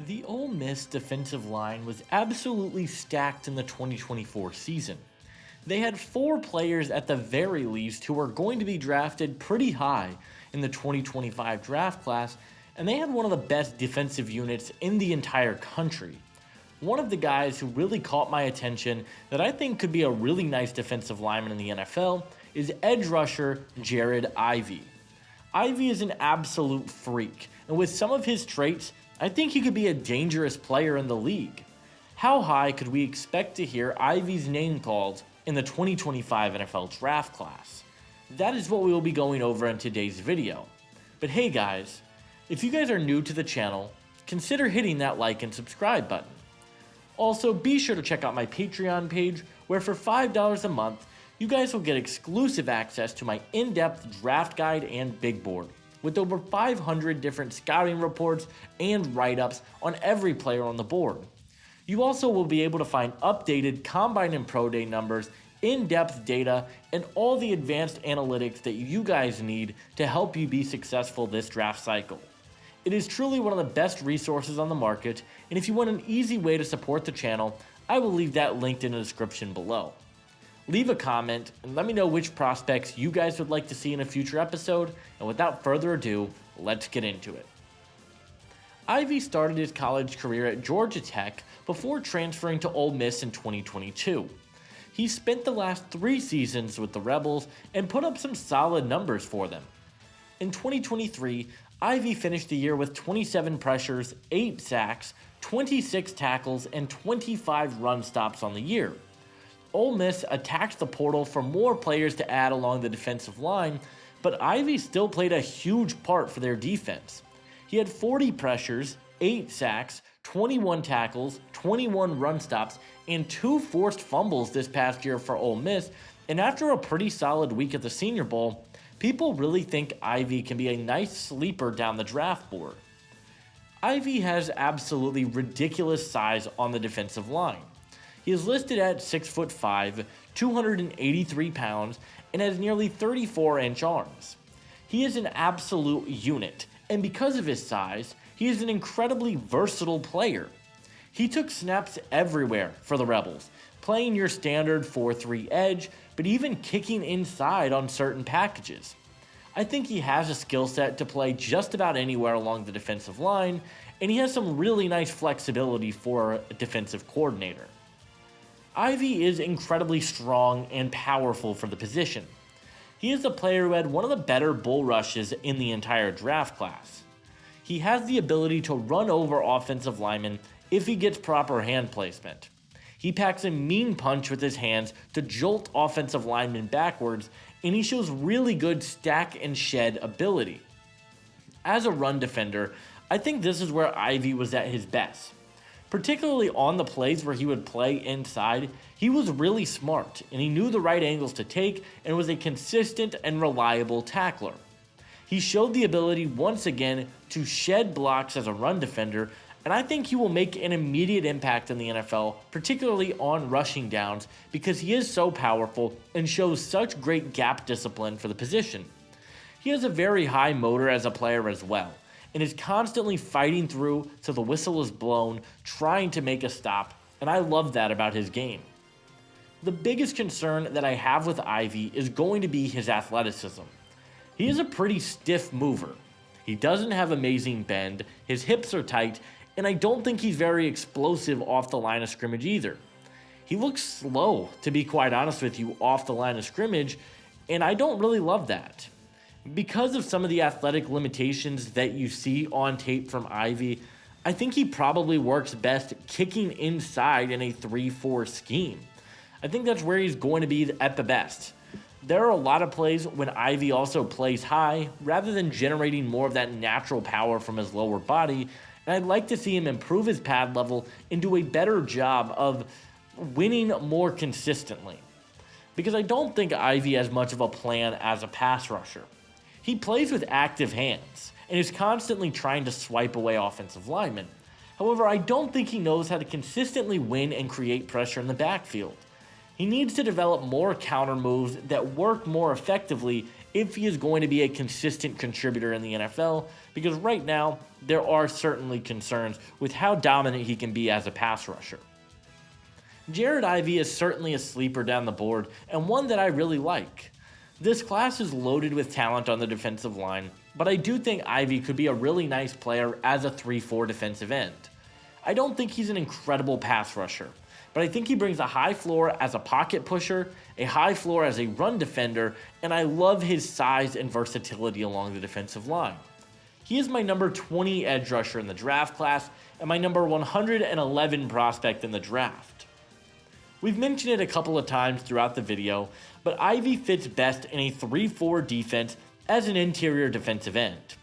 The Ole Miss defensive line was absolutely stacked in the 2024 season. They had 4 players at the very least who were going to be drafted pretty high in the 2025 draft class, and they had one of the best defensive units in the entire country. One of the guys who really caught my attention that I think could be a really nice defensive lineman in the NFL is edge rusher Jared Ivey. Ivey is an absolute freak, and with some of his traits, I think he could be a dangerous player in the league. How high could we expect to hear Ivey's name called in the 2025 NFL draft class? That is what we will be going over in today's video. But hey guys, if you guys are new to the channel, consider hitting that like and subscribe button. Also, be sure to check out my Patreon page, where for $5 a month, you guys will get exclusive access to my in-depth draft guide and big board, with over 500 different scouting reports and write-ups on every player on the board. You also will be able to find updated Combine and Pro Day numbers, in-depth data, and all the advanced analytics that you guys need to help you be successful this draft cycle. It is truly one of the best resources on the market, and if you want an easy way to support the channel, I will leave that linked in the description below. Leave a comment and let me know which prospects you guys would like to see in a future episode, and without further ado, let's get into it. Ivey started his college career at Georgia Tech before transferring to Ole Miss in 2022. He spent the last 3 seasons with the Rebels and put up some solid numbers for them. In 2023, Ivey finished the year with 27 pressures, 8 sacks, 26 tackles, and 25 run stops on the year. Ole Miss attacked the portal for more players to add along the defensive line, but Ivey still played a huge part for their defense. He had 40 pressures, 8 sacks, 21 tackles, 21 run stops, and 2 forced fumbles this past year for Ole Miss, and after a pretty solid week at the Senior Bowl, people really think Ivey can be a nice sleeper down the draft board. Ivey has absolutely ridiculous size on the defensive line. He is listed at 6'5", 283 pounds, and has nearly 34-inch arms. He is an absolute unit, and because of his size, he is an incredibly versatile player. He took snaps everywhere for the Rebels, playing your standard 4-3 edge, but even kicking inside on certain packages. I think he has a skill set to play just about anywhere along the defensive line, and he has some really nice flexibility for a defensive coordinator. Ivey is incredibly strong and powerful for the position. He is a player who had one of the better bull rushes in the entire draft class. He has the ability to run over offensive linemen if he gets proper hand placement. He packs a mean punch with his hands to jolt offensive linemen backwards, and he shows really good stack and shed ability. As a run defender, I think this is where Ivey was at his best. Particularly on the plays where he would play inside, he was really smart, and he knew the right angles to take and was a consistent and reliable tackler. He showed the ability once again to shed blocks as a run defender, and I think he will make an immediate impact in the NFL, particularly on rushing downs, because he is so powerful and shows such great gap discipline for the position. He has a very high motor as a player as well, and is constantly fighting through till the whistle is blown, trying to make a stop, and I love that about his game. The biggest concern that I have with Ivey is going to be his athleticism. He is a pretty stiff mover. He doesn't have amazing bend, his hips are tight, and I don't think he's very explosive off the line of scrimmage either. He looks slow, to be quite honest with you, off the line of scrimmage, and I don't really love that. Because of some of the athletic limitations that you see on tape from Ivey, I think he probably works best kicking inside in a 3-4 scheme. I think that's where he's going to be at the best. There are a lot of plays when Ivey also plays high, rather than generating more of that natural power from his lower body, and I'd like to see him improve his pad level and do a better job of winning more consistently. Because I don't think Ivey has much of a plan as a pass rusher. He plays with active hands and is constantly trying to swipe away offensive linemen. However, I don't think he knows how to consistently win and create pressure in the backfield. He needs to develop more counter moves that work more effectively if he is going to be a consistent contributor in the NFL, because right now there are certainly concerns with how dominant he can be as a pass rusher. Jared Ivey is certainly a sleeper down the board and one that I really like. This class is loaded with talent on the defensive line, but I do think Ivey could be a really nice player as a 3-4 defensive end. I don't think he's an incredible pass rusher, but I think he brings a high floor as a pocket pusher, a high floor as a run defender, and I love his size and versatility along the defensive line. He is my number 20 edge rusher in the draft class and my number 111 prospect in the draft. We've mentioned it a couple of times throughout the video, but Ivey fits best in a 3-4 defense as an interior defensive end.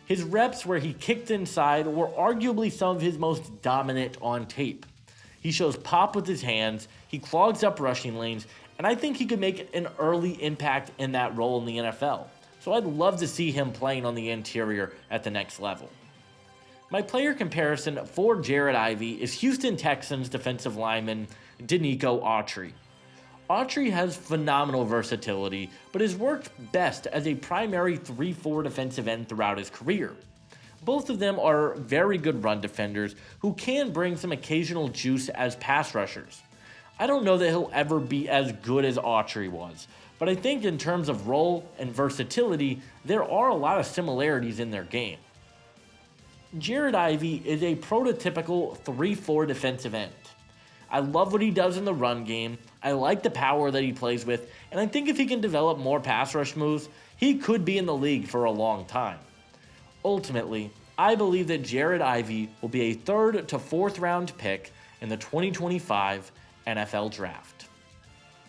His reps where he kicked inside were arguably some of his most dominant on tape. He shows pop with his hands, he clogs up rushing lanes, and I think he could make an early impact in that role in the NFL. So I'd love to see him playing on the interior at the next level. My player comparison for Jared Ivey is Houston Texans defensive lineman Denico Autry. Autry has phenomenal versatility, but has worked best as a primary 3-4 defensive end throughout his career. Both of them are very good run defenders who can bring some occasional juice as pass rushers. I don't know that he'll ever be as good as Autry was, but I think in terms of role and versatility, there are a lot of similarities in their game. Jared Ivey is a prototypical 3-4 defensive end. I love what he does in the run game, I like the power that he plays with, and I think if he can develop more pass rush moves, he could be in the league for a long time. Ultimately, I believe that Jared Ivey will be a 3rd to 4th round pick in the 2025 NFL Draft.